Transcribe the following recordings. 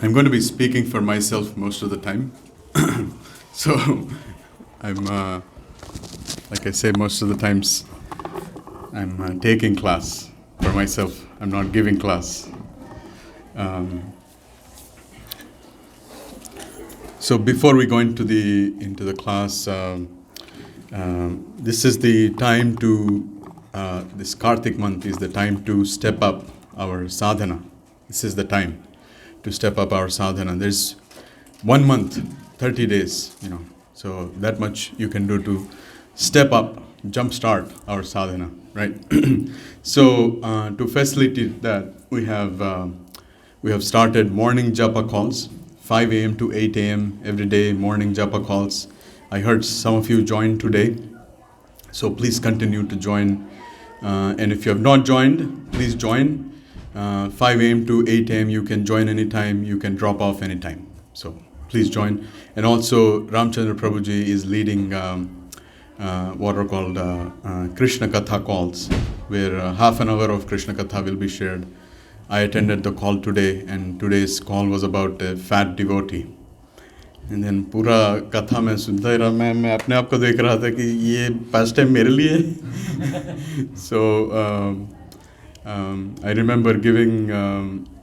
I'm going to be speaking for myself most of the time. So I'm, like I say, most of the times I'm taking class for myself. I'm not giving class. So before we go into the class, this is the time to, this Kartik month is the time to step up our sadhana. This is the time to step up our sadhana. There's 1 month, 30 days, so that much you can do to step up, jumpstart our sadhana, right? So to facilitate that, we have started morning japa calls, 5 a.m. to 8 a.m. every day, morning japa calls. I heard some of you joined today, so please continue to join. And if you have not joined, please join. 5 a.m. to 8 a.m. you can join anytime, you can drop off anytime. So please join. And also Ramchandra Prabhuji is leading what are called Krishna Katha calls, where half an hour of Krishna Katha will be shared. I attended the call today, and today's call was about a fat devotee. And then पूरा कथा मैं सुनता ही रहा, मैं अपने आप को देख रहा था कि ये फर्स्ट टाइम मेरे लिए. So I remember giving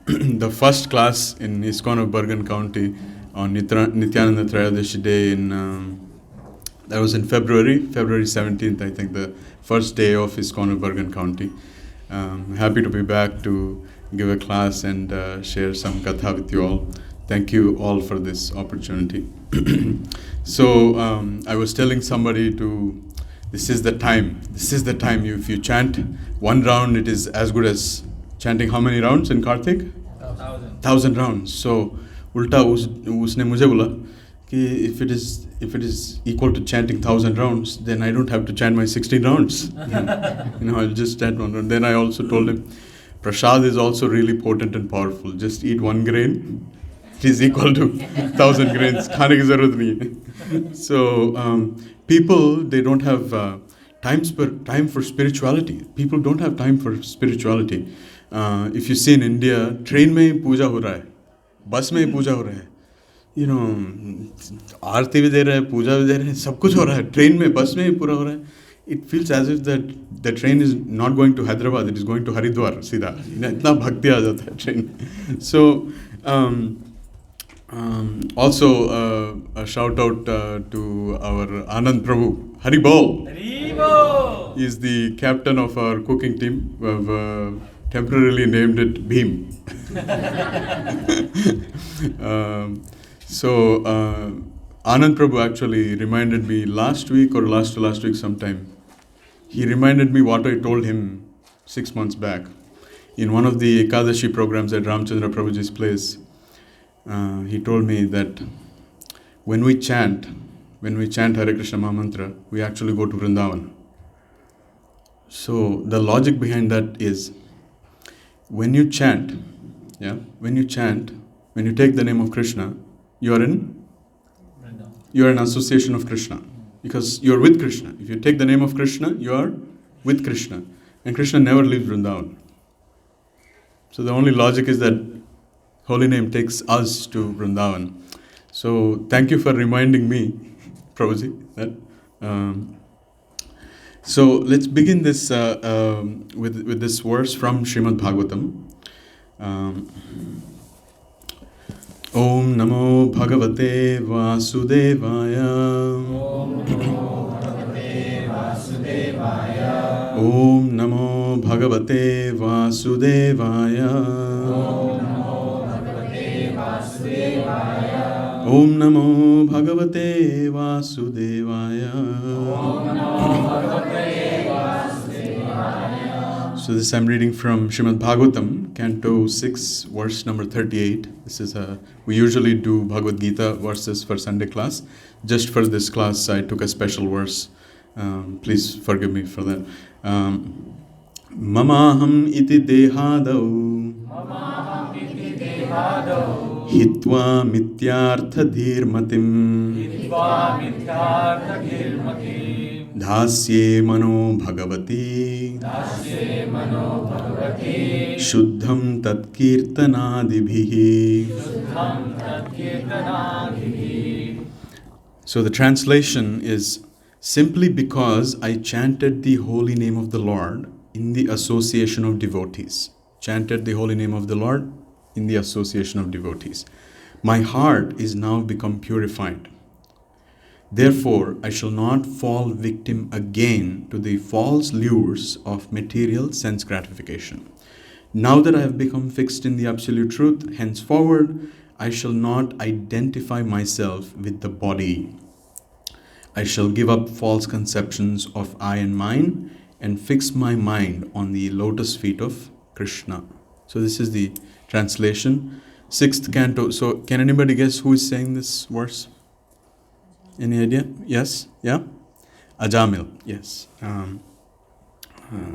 the first class in ISKCON of Bergen County on Nityananda Trayadashi Day that was in February 17th, I think, the first day of ISKCON of Bergen County. Happy to be back to give a class and share some katha with you all. Thank you all for this opportunity. So I was telling somebody this is the time. If you chant one round, it is as good as chanting how many rounds in Kartik? 1,000 rounds. So ulta usne mujhe bola कि if it is equal to chanting 1,000 rounds, then I don't have to chant my 16 rounds. I'll just chant one round. Then I also told him, prasad is also really potent and powerful. Just eat 1 grain. It is equal to 1,000 grains. खाने की ज़रूरत नहीं है. So people, they don't have time for spirituality. People don't have time for spirituality. If you see in India, train में ही पूजा हो रहा है, बस में ही पूजा हो रहा है. आरती भी दे रहे हैं, पूजा भी दे रहे हैं, सब कुछ हो रहा है, ट्रेन में, बस में ही पूरा हो रहा है. It feels as if that the train is not going to Hyderabad, it is going to Haridwar सीधा. इतना भक्ति आ जाता है train. So also a shout out to our Anand Prabhu. Hari Bol. Hari Bol. He is the captain of our cooking team. We have temporarily named it Bhim. So Anand Prabhu actually reminded me last week or last week sometime. He reminded me what I told him 6 months back in one of the Ekadashi programs at Ramchandra Prabhuji's place. He told me that when we chant Hare Krishna Mahamantra, we actually go to Vrindavan. So the logic behind that is, when you chant, when you take the name of Krishna, you are in association of Krishna, because you are with Krishna. If you take the name of Krishna, you are with Krishna, and Krishna never leaves Vrindavan. So the only logic is that holy name takes us to Vrindavan. So thank you for reminding me, Prabhuji, that. So let's begin this with this verse from Srimad Bhagavatam. Om Namo Bhagavate Vasudevaya. Om Namo Bhagavate Vasudevaya. Om Namo Bhagavate Vasudevaya. So this I'm reading from Srimad Bhagavatam, Canto 6, verse number 38. This is we usually do Bhagavad Gita verses for Sunday class. Just for this class, I took a special verse. Please forgive me for that. Mamaham iti dehadau. Hitva mityartha dhirmatim. Dhasye mano bhagavati Shuddham tat kirtanadibhihi. So the translation is, simply because I chanted the holy name of the Lord in the association of devotees. Chanted the holy name of the Lord in the association of devotees. My heart is now become purified. Therefore, I shall not fall victim again to the false lures of material sense gratification. Now that I have become fixed in the absolute truth, henceforward, I shall not identify myself with the body. I shall give up false conceptions of I and mine and fix my mind on the lotus feet of Krishna. So this is the translation. 6th canto. So can anybody guess who is saying this verse? Any idea? Yes? Yeah? Ajamil. Yes.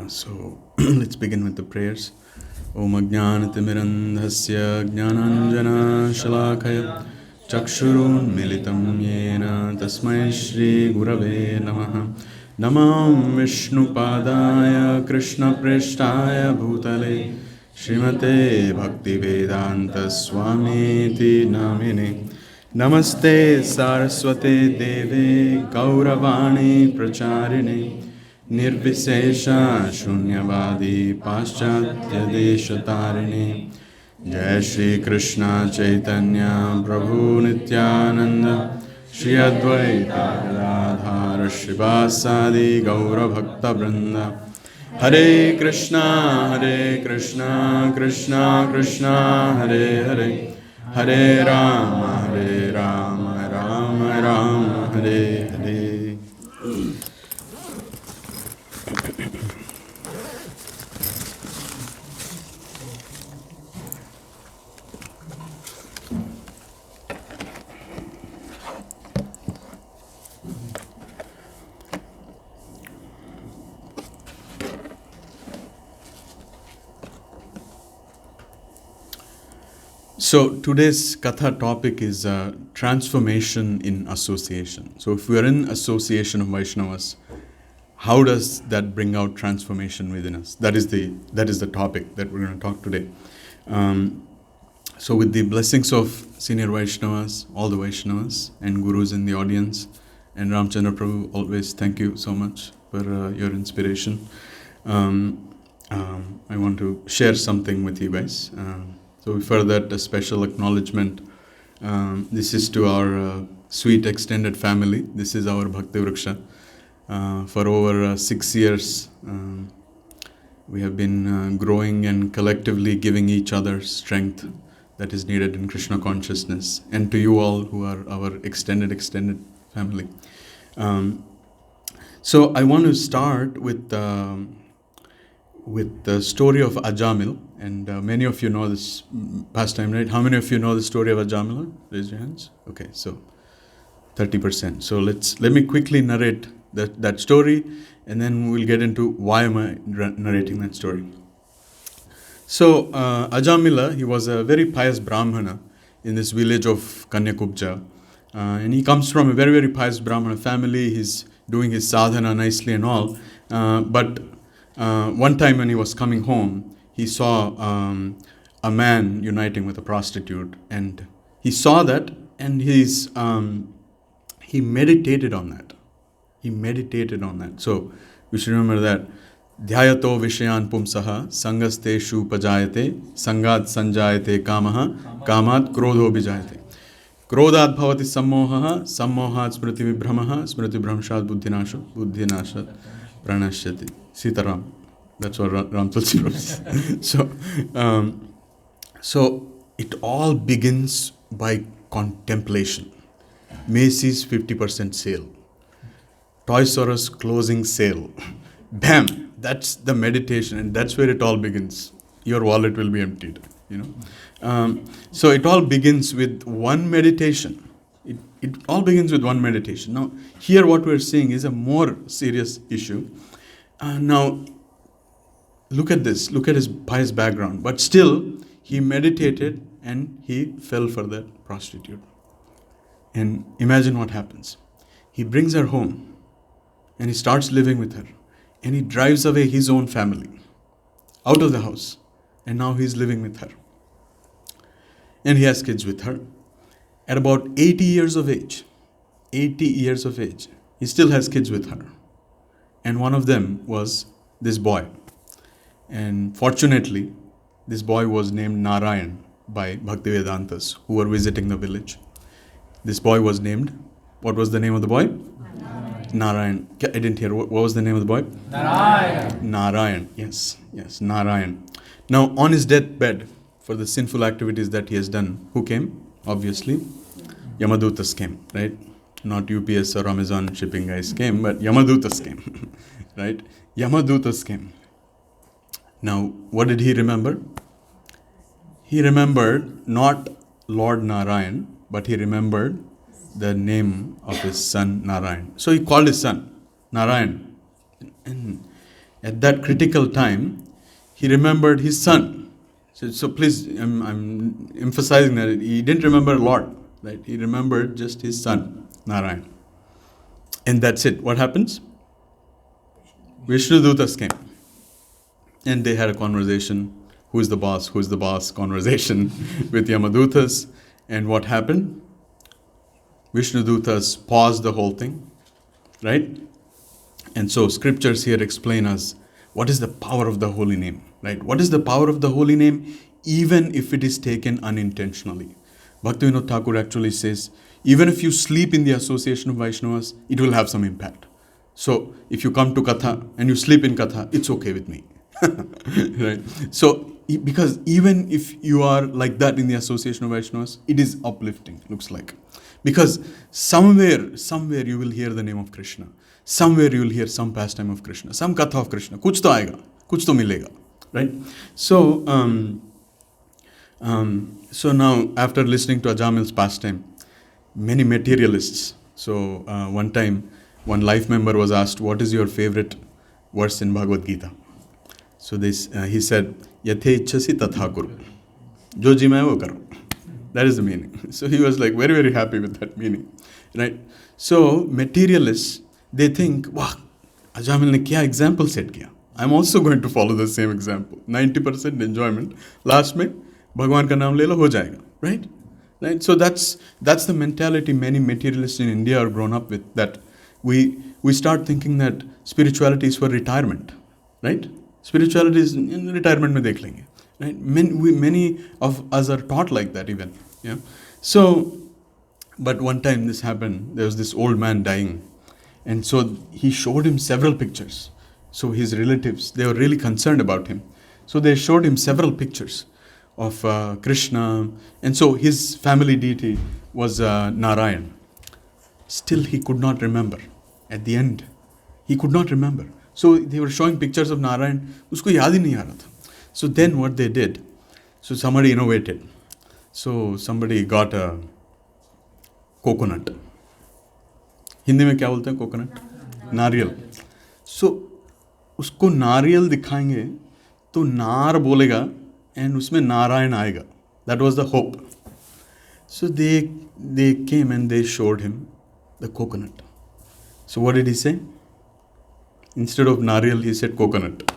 So let's begin with the prayers. Om Ajnanatimirandhasya Jnananjana Shalakaya Chakshurun Militam Yena Tasmai Shri Gurave Namaha Namam Vishnu Padaya Krishna Preshtaya Bhutale Srimate Bhakti Vedanta Swamiti Namine Namaste Saraswate Deve Gauravani Pracharine Nirvisesha Shunyavadi Paschatya Deshatarine Jai Shri Krishna Chaitanya Prabhu Nityananda Shri Advaita Gadadhara Shivasadi Gaura Bhakta Vrinda Hare Krishna Krishna Krishna Hare Hare Hare Rama Rama Rama Hare Hare. So today's Katha topic is transformation in association. So if we are in association of Vaishnavas, how does that bring out transformation within us? That is the topic that we're going to talk today. So with the blessings of senior Vaishnavas, all the Vaishnavas and Gurus in the audience, and Ramchandra Prabhu, always thank you so much for your inspiration. I want to share something with you guys. So for that, a special acknowledgement. This is to our sweet extended family. This is our Bhakti Vriksha. For over 6 years, we have been growing and collectively giving each other strength that is needed in Krishna consciousness. And to you all who are our extended family. So I want to start with the story of Ajamil. And many of you know this pastime, right? How many of you know the story of Ajamila? Raise your hands. Okay, so 30%. So let me quickly narrate that story, and then we'll get into why am I narrating that story. So Ajamila, he was a very pious Brahmana in this village of Kanyakubja. And he comes from a very, very pious Brahmana family. He's doing his sadhana nicely and all. But one time when he was coming home, he saw a man uniting with a prostitute, and he saw that, and he meditated on that. So we should remember that. Dhyayato vishayan pumsaha sangasteshu pajayate sangat sanjayate kamaha kamat krodho bijayate krodhat bhavati sammohaha sammohat smriti vibhramaha smriti vibhramshat buddhinashat pranashyati. Sitaram. That's what Ram Tulsi wrote. So it all begins by contemplation. Macy's 50% sale. Toys R Us closing sale. Bam! That's the meditation, and that's where it all begins. Your wallet will be emptied. So it all begins with one meditation. It all begins with one meditation. Now, here what we're seeing is a more serious issue. Now, look at this. Look at his pious background. But still, he meditated and he fell for that prostitute. And imagine what happens. He brings her home. and he starts living with her. And he drives away his own family out of the house. And now he's living with her. And he has kids with her. At about 80 years of age, he still has kids with her. And one of them was this boy. And fortunately, this boy was named Narayan by Bhaktivedantas who were visiting the village. This boy was named, what was the name of the boy? Narayan. I didn't hear. What was the name of the boy? Narayan. Yes, Narayan. Now, on his deathbed, for the sinful activities that he has done, who came? Obviously, Yamadutas came, right? Not UPS or Amazon shipping guys came, but Yamadutas came, right? Yamadutas came. Now, what did he remember? He remembered not Lord Narayan, but he remembered the name of his son Narayan. So he called his son Narayan. And at that critical time, he remembered his son. So please, I'm emphasizing that he didn't remember Lord, right? He remembered just his son Narayan. And that's it. What happens? Vishnudutas came. And they had a conversation. Who is the boss? Who is the boss? Conversation with Yamadutas. And what happened? Vishnudutas paused the whole thing, right? And so scriptures here explain us what is the power of the holy name, right? What is the power of the holy name even if it is taken unintentionally? Bhaktivinoda Thakur actually says, even if you sleep in the association of Vaishnavas, it will have some impact. So if you come to Katha and you sleep in Katha, it's okay with me. Right? So because even if you are like that in the association of Vaishnavas, it is uplifting, looks like. Because somewhere you will hear the name of Krishna. Somewhere you will hear some pastime of Krishna, some katha of Krishna. Kuch to aayega, kuch to milega, right? So, so now after listening to Ajamil's pastime, many materialists. So one time, one life member was asked, "What is your favorite verse in Bhagavad Gita?" So he said, "Yathe ichchasi tatha kuru." Jo ji main wo karo. That is the meaning. So he was like very, very happy with that meaning, right? So materialists, they think, wow, Ajamil ne kya example set kiya? I'm also going to follow the same example. 90% enjoyment. Last mein, Bhagwan ka naam le lo, ho jayega, right? Right? So that's the mentality many materialists in India are grown up with, that we start thinking that spirituality is for retirement, right? Spirituality is in retirement mein dekh lenge. Right? Many of us are taught like that even. Yeah. So, but one time this happened. There was this old man dying, and so he showed him several pictures. So his relatives, they were really concerned about him. So they showed him several pictures of Krishna, and so his family deity was Narayan. Still, he could not remember. At the end, he could not remember. So they were showing pictures of Narayan. Usko yaad hi nahi aa raha tha. So then what they did, so somebody innovated. So somebody got a coconut. Hindi में क्या बोलते हैं coconut? नारियल. So उसको नारियल दिखाएंगे तो नार बोलेगा and उसमें नारायण आएगा. That was the hope. So they came and they showed him the coconut. So what did he say? Instead of nariyal, he said coconut.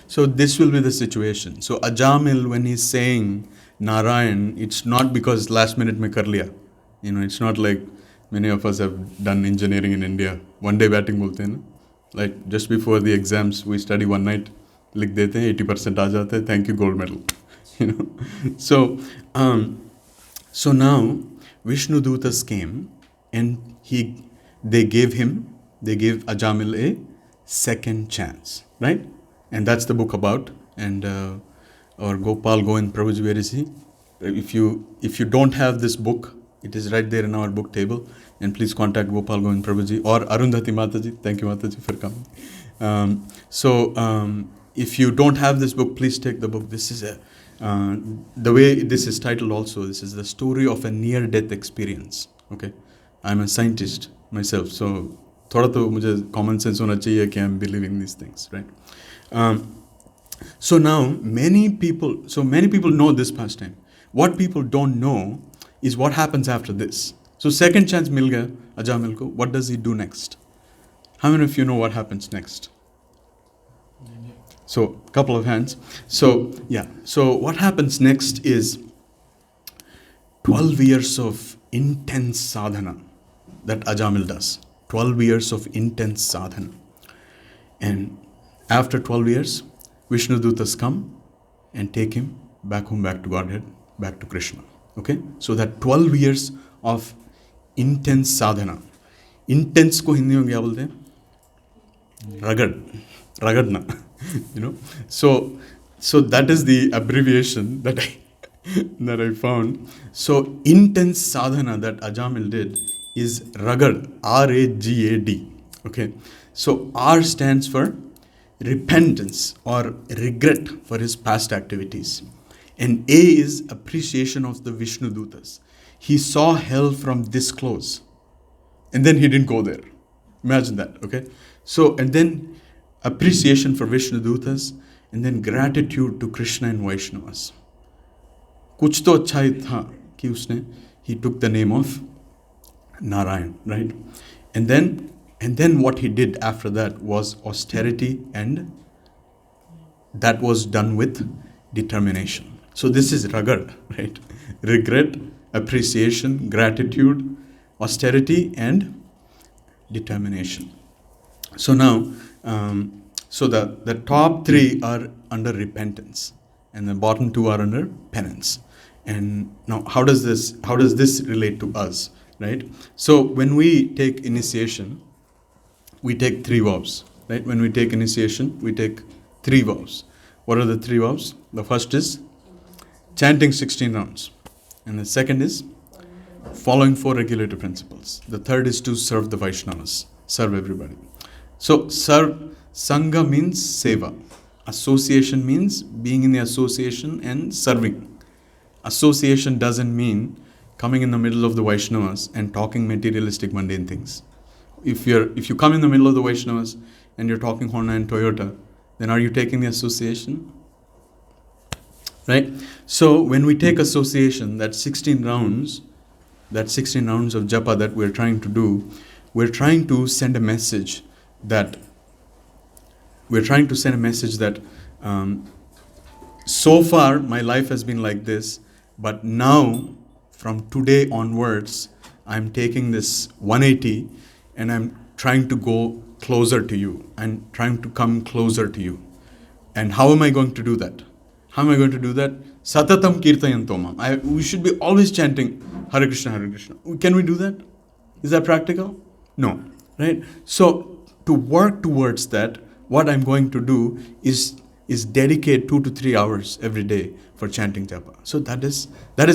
So this will be the situation. So Ajamil, when he's saying Narayan, it's not because last minute mein kar liya. It's not like many of us have done engineering in India. One day batting bolte hain na? Like just before the exams, we study one night, likh dete hain, 80% aa jata hai, thank you, gold medal. So now Vishnudutas came and they gave Ajamil a second chance, right? And that's the book about. And our Gopal Govind Prabhuji, where is he? If you don't have this book, it is right there in our book table. And please contact Gopal Govind Prabhuji or Arundhati Mataji. Thank you, Mataji, for coming. If you don't have this book, please take the book. This is the way this is titled also. This is the story of a near-death experience. Okay, I'm a scientist myself, so थोड़ा तो मुझे common sense होना चाहिए कि I'm believing these things, right? So now many people know this pastime. What people don't know is what happens after this. So second chance मिल गया Ajamil को. What does he do next? How many of you know what happens next? So, couple of hands. So, yeah. So, what happens next is 12 years of intense sadhana that Ajamil does. 12 years of intense sadhana. And after 12 years, Vishnu Dutas come and take him back home, back to Godhead, back to Krishna. Okay? So that 12 years of intense sadhana. Intense ko Hindi mein kya bolte hain? Ragadna. So that is the abbreviation that I found. So intense sadhana that Ajamil did is Ragad, R-A-G-A-D. Okay. So R stands for repentance or regret for his past activities. And A is appreciation of the Vishnu Dutas. He saw hell from this close. And then he didn't go there. Imagine that, okay? So, and then appreciation for Vishnu Dutas, and then gratitude to Krishna and Vaishnavas. Kuch to अच्छा ही था कि उसने, he took the name of Narayan, right? And then what he did after that was austerity, and that was done with determination. So this is Ragad, right? Regret, appreciation, gratitude, austerity, and determination. So now, so the top three are under repentance, and the bottom two are under penance. And now, how does this relate to us, right? So when we take initiation, we take 3 vows, right? When we take initiation, we take 3 vows. What are the 3 vows? The first is chanting 16 rounds, and the second is following 4 regulative principles. The third is to serve the Vaishnavas, serve everybody. So serve, Sangha means seva. Association means being in the association and serving. Association doesn't mean coming in the middle of the Vaishnavas and talking materialistic mundane things. If you come in the middle of the Vaishnavas and you're talking Honda and Toyota, then are you taking the association? Right? So when we take association, that 16 rounds of japa that we're trying to do, we're trying to send a message that so far my life has been like this, but now from today onwards I'm taking this 180 and I'm trying to go closer to you. I'm trying to come closer to you. And how am I going to do that? Satatam kirtayantomam. We should be always chanting Hare Krishna, Hare Krishna. Can we do that? Is that practical? No. Right? So to work towards that, what I'm going to do is dedicate 2 to 3 hours every day for chanting japa. So that is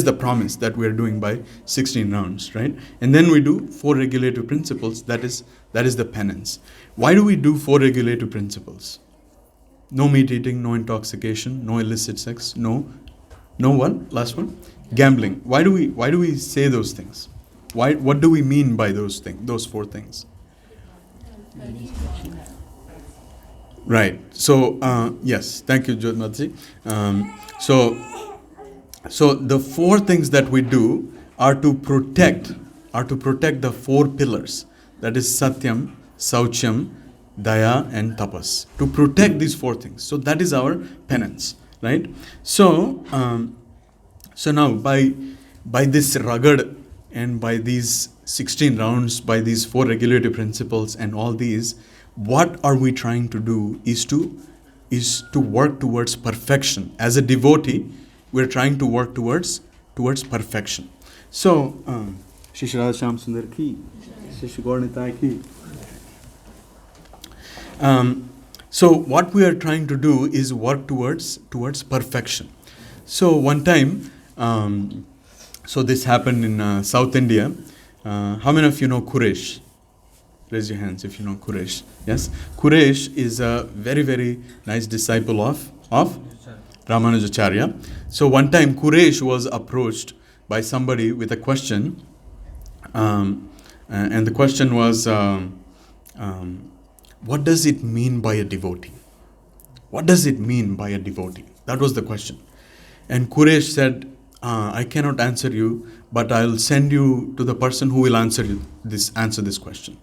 the promise that we are doing by 16 rounds, right? And then we do 4 regulative principles. That is the penance. Why do we do 4 regulative principles? No meat eating, no intoxication, no illicit sex, no what? Last one? Gambling. Why do we say those things? What do we mean by those things? Those 4 things? Right. So yes, thank you, Jyotmatji. So the 4 things that we do are to protect the 4 pillars. That is Satyam, Sauchyam, Daya, and Tapas. To protect these 4 things. So that is our penance, right? So now by this Ragad and by these 16 rounds, by these 4 regulative principles and all these, what are we trying to do is to work towards perfection. As a devotee, we're trying to work towards perfection. So, Shri Radha Shyam Sundar ki, Shri Gaur Nitai ki. So what we are trying to do is work towards perfection. So one time, so this happened in South India. How many of you know Quresh? Raise your hands if you know Quresh. Yes? Quresh is a very, very nice disciple of Ramanujacharya. So one time Quresh was approached by somebody with a question. And the question was, what does it mean by a devotee? What does it mean by a devotee? That was the question. And Quresh said, I cannot answer you, but I'll send you to the person who will answer this question.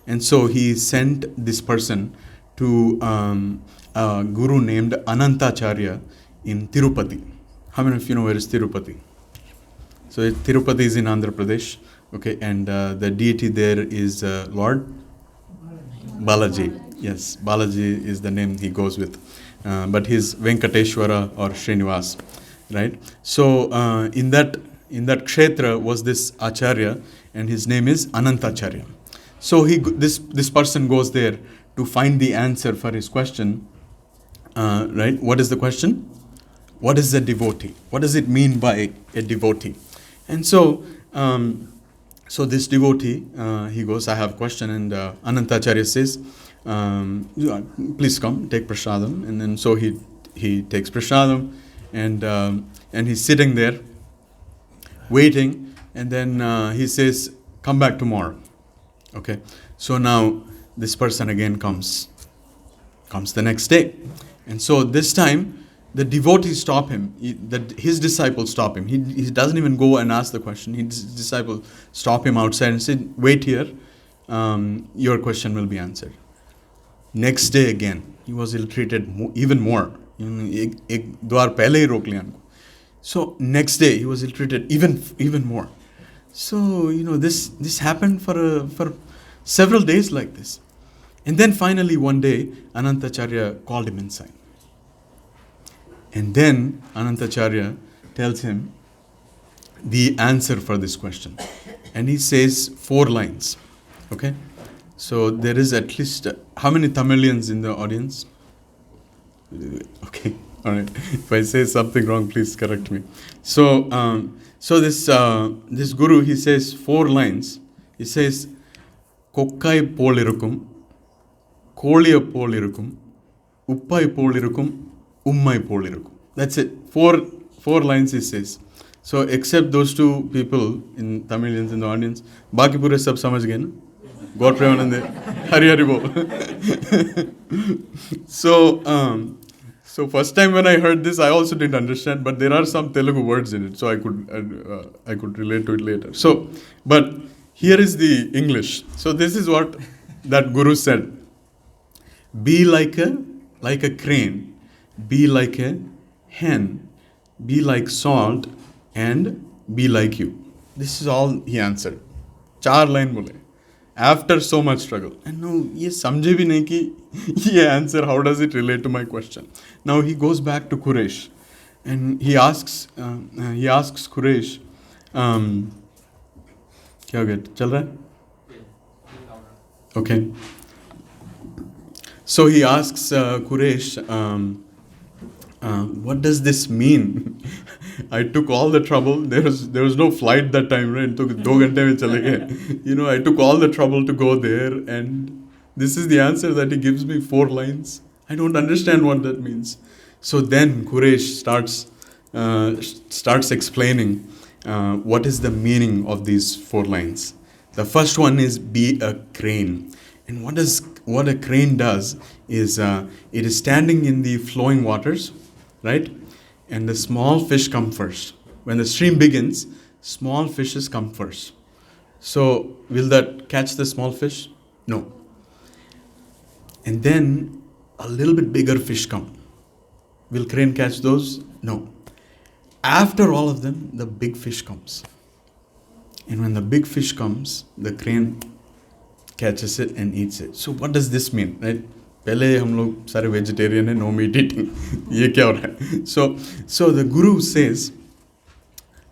And so he sent this person to a guru named Anantacharya in Tirupati. How many of you know where is Tirupati? So Tirupati is in Andhra Pradesh, okay, and the deity there is Lord Balaji. Yes, Balaji is the name he goes with, but he's Venkateshwara or Srinivas, right? So in that kshetra was this acharya, and his name is Anantacharya. So this person goes there to find the answer for his question, right? What is the question? What is a devotee? What does it mean by a devotee? And so, so this devotee, he goes, I have a question, and Anantacharya says, please come, take prasadam. And then so he takes prasadam, and he's sitting there, waiting, and then he says, come back tomorrow. Okay, so now this person again comes the next day. And so this time, the devotees stop him. His disciples stop him. He doesn't even go and ask the question. His disciples stop him outside and say, wait here, your question will be answered. Next day again, he was ill-treated even more. So next day, he was ill-treated even more. So, this happened for several days like this. And then finally one day, Anantacharya called him inside. And then Anantacharya tells him the answer for this question. And he says 4 lines. Okay? So there is at least, how many Tamilians in the audience? Okay, all right. If I say something wrong, please correct me. So, this guru, he says 4 lines. He says, Kokkai pol irukum, Koliya pol irukum, Uppai pol irukum, Ummai pol irukum. That's it. 4 lines he says. So, except those 2 people in Tamilians in the audience, Baki pure sab samajh gaye na? God Premanande, Hari Hari Bol. So first time when I heard this, I also didn't understand, but there are some Telugu words in it, so I could relate to it later. So, but here is the English. So this is what that guru said: be like a crane, be like a hen, be like salt, and be like you. This is all he answered. 4 line bole. After so much struggle. And now, ye samjhe bhi nahi ki ye answer, how does it relate to my question? Now he goes back to Quraysh, and he asks Quraysh, kya ho gaya? Chal raha hai? Okay. So he asks Quraysh, what does this mean? I took all the trouble. There was no flight that time, right? It took 2 ghante mein chale gaye. I took all the trouble to go there, and this is the answer that he gives me, 4 lines. I don't understand what that means. So then Quraysh starts explaining what is the meaning of these 4 lines. The first one is be a crane. And what a crane does is it is standing in the flowing waters, right? And the small fish come first. When the stream begins, small fishes come first. So will that catch the small fish? No. And then a little bit bigger fish come. Will crane catch those? No. After all of them, the big fish comes. And when the big fish comes, the crane catches it and eats it. So what does this mean, right? पहले हम लोग सारे vegetarian है, no meat eating. ये क्या हो रहा है? So the guru says,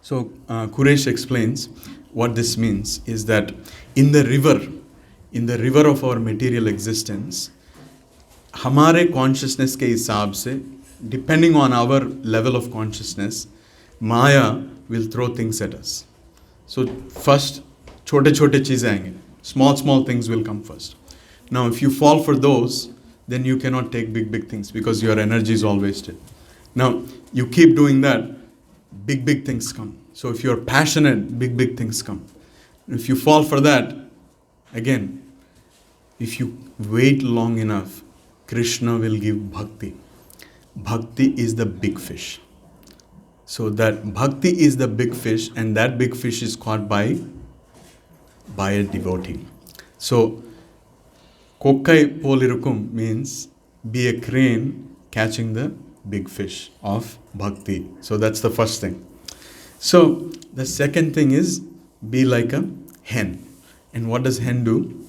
Quraysh explains what this means is that in the river of our material existence, हमारे consciousness के हिसाब से, depending on our level of consciousness, Maya will throw things at us. So first, छोटे चीजें आएंगे. Small things will come first. Now, if you fall for those, then you cannot take big things because your energy is all wasted. Now, you keep doing that, big things come. So if you're passionate, big things come. If you fall for that, again, if you wait long enough, Krishna will give bhakti. Bhakti is the big fish. So that bhakti is the big fish, and that big fish is caught by a devotee. So Kokkai polirukum means be a crane catching the big fish of bhakti. So that's the first thing. So the second thing is be like a hen. And what does hen do?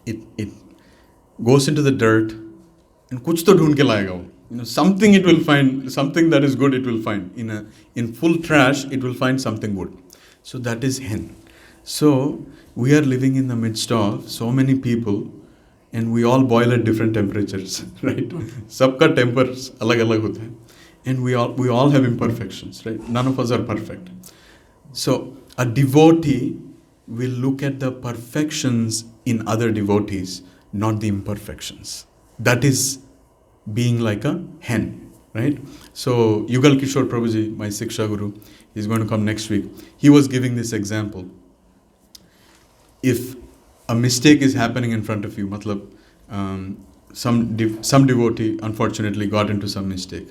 It goes into the dirt and kuch to dhoond ke layega wo. Something it will find, something that is good it will find. In full trash, it will find something good. So that is hen. So we are living in the midst of so many people, and we all boil at different temperatures, right? Sabka tempers alag alag hota hai. And we all have imperfections, right? None of us are perfect. So a devotee will look at the perfections in other devotees, not the imperfections. That is being like a hen, right? So Yugal Kishore Prabhuji, my Siksha Guru, is going to come next week. He was giving this example. If a mistake is happening in front of you, matlab, some devotee unfortunately got into some mistake,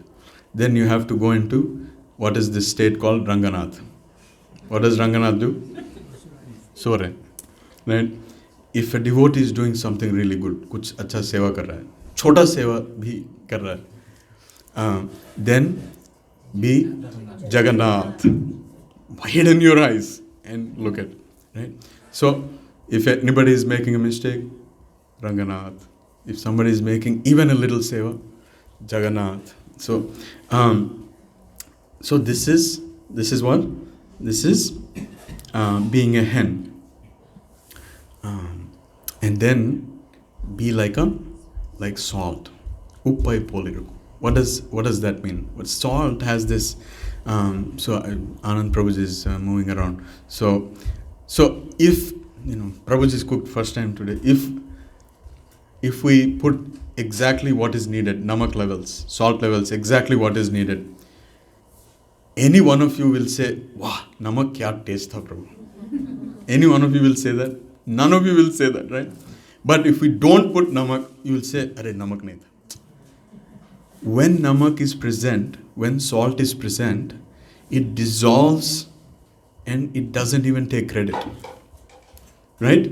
then you have to go into what is this state called Ranganath. What does Ranganath do? Sore. Right? If a devotee is doing something really good, kuch acha seva kar raha hai, chota seva bhi kar raha hai, then be Jagannath. Hidden your eyes and look at it. Right? So if anybody is making a mistake, Ranganath. If somebody is making even a little seva, Jagannath. So this is what? This is being a hen. And then be like salt. Uppai poliru. What does that mean? What salt has this? Anand Prabhuji is moving around. So if Prabhuji cooked first time today. If we put exactly what is needed, namak levels, salt levels, exactly what is needed, any one of you will say, "Wow, namak kya taste tha, Prabhu." Any one of you will say that. None of you will say that, right? But if we don't put namak, you will say, "Arey, namak nahi tha." When namak is present, when salt is present, it dissolves and it doesn't even take credit. Right?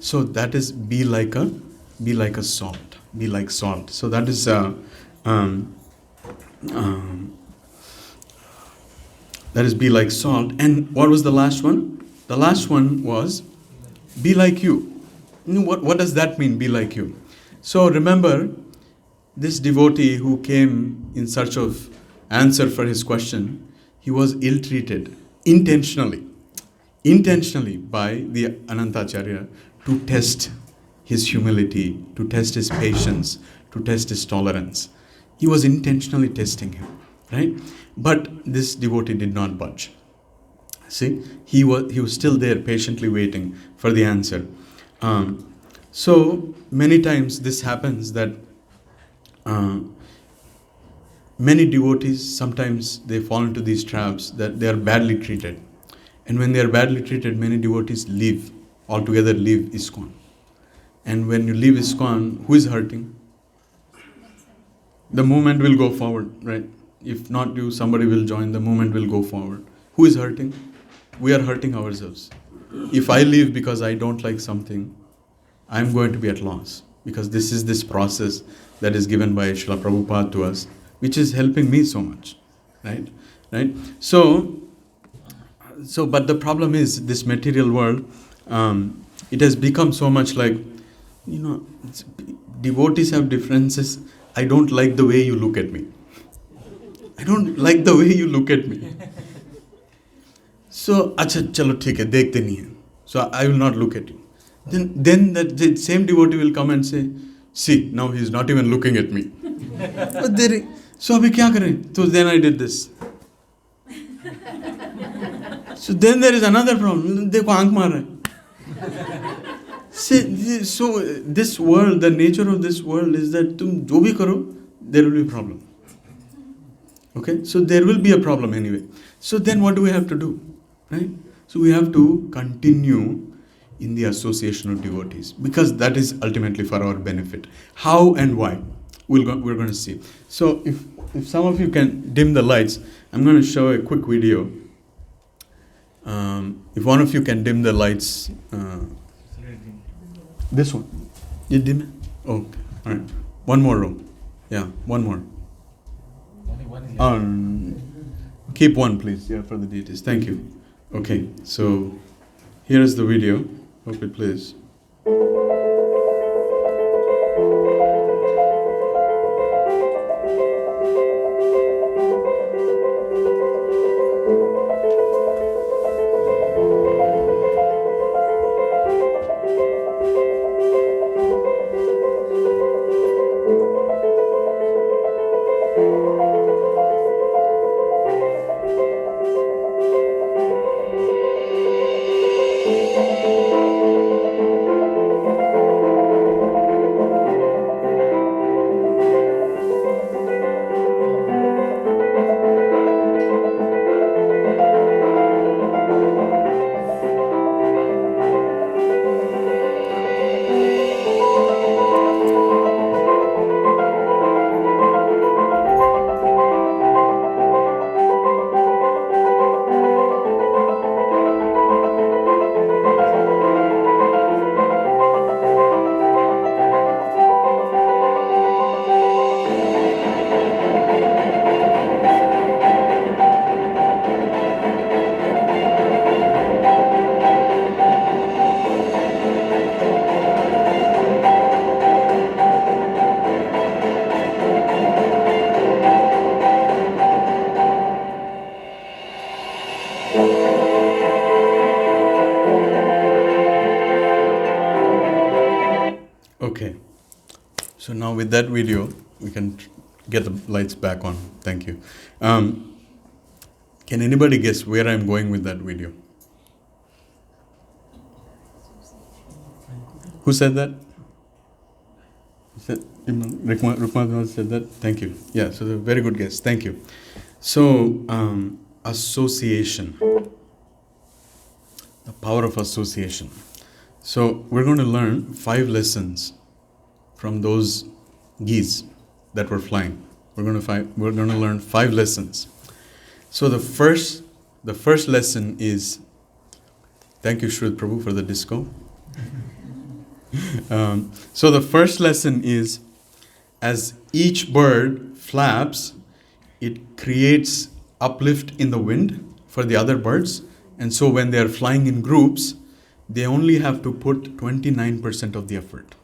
So that is be like a salt. Be like salt. So that is that is be like salt. And what was the last one? The last one was be like you. What does that mean? Be like you. So remember, this devotee who came in search of answer for his question, he was ill-treated intentionally by the Anantacharya to test his humility, to test his patience, to test his tolerance. He was intentionally testing him, right? But this devotee did not budge. See, he was still there patiently waiting for the answer. So many times this happens that many devotees, sometimes they fall into these traps that they are badly treated. And when they are badly treated, many devotees altogether leave ISKCON. And when you leave ISKCON, who is hurting? The movement will go forward, right? If not you, somebody will join, the movement will go forward. Who is hurting? We are hurting ourselves. If I leave because I don't like something, I'm going to be at loss. Because this is this process that is given by Srila Prabhupada to us, which is helping me so much, right? So, but the problem is this material world, it has become so much like, devotees have differences. I don't like the way you look at me. I don't like the way you look at me. So, acha, chalo, theek hai, dekhte nahi hai. So, I will not look at you. Then the same devotee will come and say, see, now he is not even looking at me. So, abhi kya kare? So, then I did this. So, then there is another problem. Dekho, aankh maar raha hai. So, this world, the nature of this world is that tum jo bhi karo, there will be a problem. Okay? So, there will be a problem anyway. So, then what do we have to do? Right? So, we have to continue in the association of devotees, because that is ultimately for our benefit. How and why? We're going to see. So, if some of you can dim the lights, I'm going to show a quick video. If one of you can dim the lights, this one. You did? Oh, okay. All right. One more row. Yeah, one more. Only one is Keep one, please. Yeah, for the details. Thank you. Okay, so here is the video. Hope it plays. Okay, so now with that video, we can get the lights back on. Thank you. Can anybody guess where I'm going with that video? Who said that? Rukma said that? Thank you. Yeah, so very good guess. Thank you. So, association. The power of association. So, we're going to learn 5 lessons from those geese that were flying. We're going to learn 5 lessons. So the first lesson is, thank you Shrud Prabhu for the disco. So the first lesson is, as each bird flaps, it creates uplift in the wind for the other birds, and so when they are flying in groups, they only have to put 29% of the effort.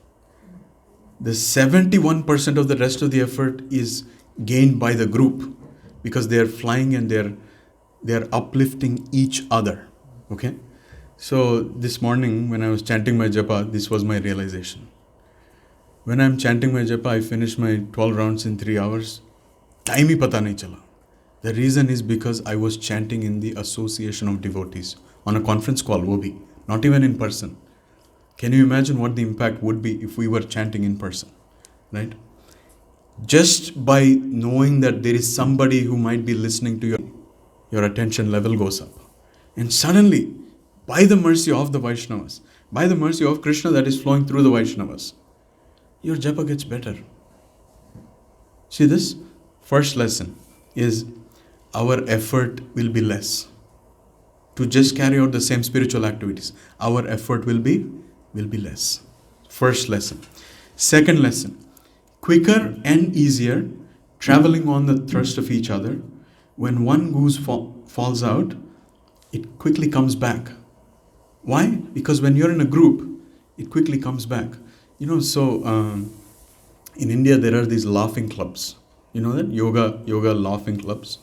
The 71% of the rest of the effort is gained by the group because they are flying and they are uplifting each other. Okay? So this morning when I was chanting my japa, this was my realization. When I'm chanting my japa, I finish my 12 rounds in 3 hours. Time hi pata nahi chala. The reason is because I was chanting in the association of devotees on a conference call, wo bhi, not even in person. Can you imagine what the impact would be if we were chanting in person, right? Just by knowing that there is somebody who might be listening to your attention level goes up. And suddenly, by the mercy of the Vaishnavas, by the mercy of Krishna that is flowing through the Vaishnavas, your japa gets better. See this? First lesson is our effort will be less. To just carry out the same spiritual activities, our effort will be less. First lesson. Second lesson, quicker and easier traveling on the thrust of each other. When one goose falls out, it quickly comes back. Why? Because when you're in a group, it quickly comes back. So in India there are these laughing clubs. You know that? Yoga laughing clubs.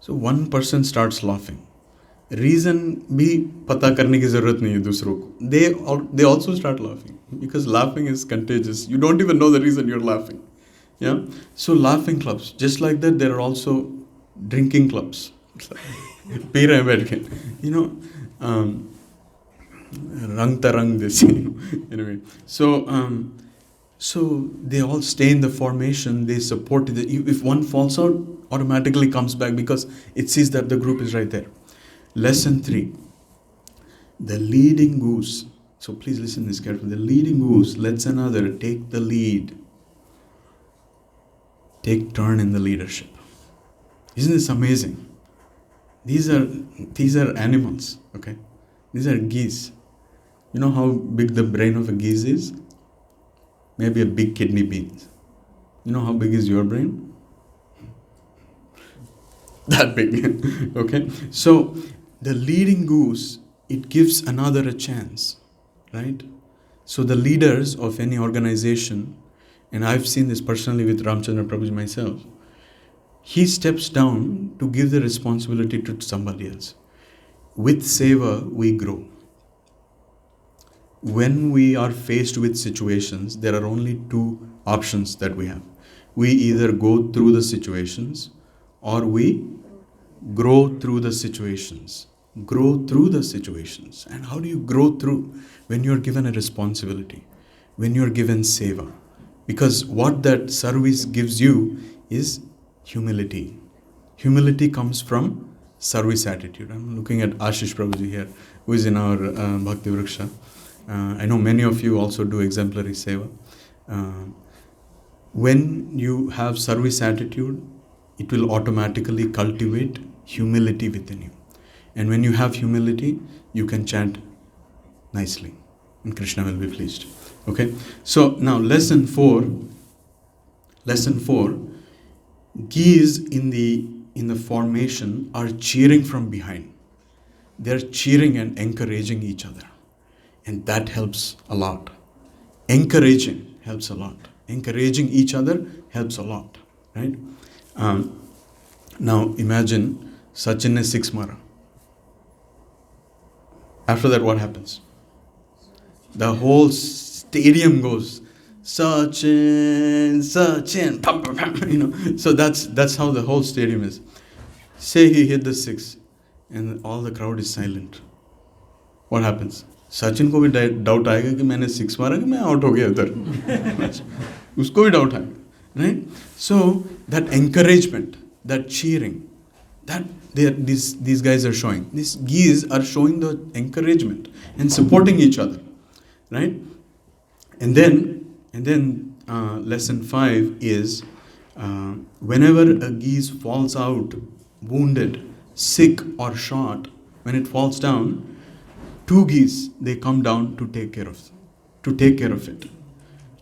So one person starts laughing. Reason भी पता करने की जरूरत नहीं है दूसरों को. They also start laughing because laughing is contagious. You don't even know the reason you're laughing. Yeah. So laughing clubs, just like that, there are also drinking clubs. P रहे हैं बैठ के. Rang tarang this. Anyway, so they all stay in the formation. They support it. If one falls out, automatically comes back because it sees that the group is right there. Lesson 3. The leading goose. So please listen to this carefully. The leading goose lets another take the lead. Take turn in the leadership. Isn't this amazing? These are animals, okay? These are geese. You know how big the brain of a geese is? maybe a big kidney beans. You know how big is your brain? That big. Okay? So the leading goose, it gives another a chance, right? So the leaders of any organization, and I've seen this personally with Ramchandra Prabhuji myself, he steps down to give the responsibility to somebody else. With seva, we grow. When we are faced with situations, there are only two options that we have. We either go through the situations or we grow through the situations. Grow through the situations. And how do you grow through? When you're given a responsibility, when you're given seva. Because what that service gives you is humility. Humility comes from service attitude. I'm looking at Ashish Prabhuji here, who is in our Bhakti Vriksha. I know many of you also do exemplary seva. When you have service attitude, it will automatically cultivate humility within you. And when you have humility, you can chant nicely. And Krishna will be pleased. Okay? So now lesson 4. Lesson 4. Geese in the formation are cheering from behind. They're cheering and encouraging each other. And that helps a lot. Encouraging helps a lot. Encouraging each other helps a lot. Right? Now imagine Sachin is 6 mara. After that, what happens? The whole stadium goes, Sachin, Sachin, pam, pam, pam, you know. So that's how the whole stadium is. Say he hit the 6 and all the crowd is silent. What happens? Sachin को भी doubt आएगा कि मैंने 6 मारा कि मैं out हो गया उधर. उसको भी डाउट आएगा, right? So that encouragement, that cheering, that these guys are showing. These geese are showing the encouragement and supporting each other, right? And then lesson 5 is whenever a geese falls out wounded, sick or shot, when it falls down, 2 geese, they come down to take care of it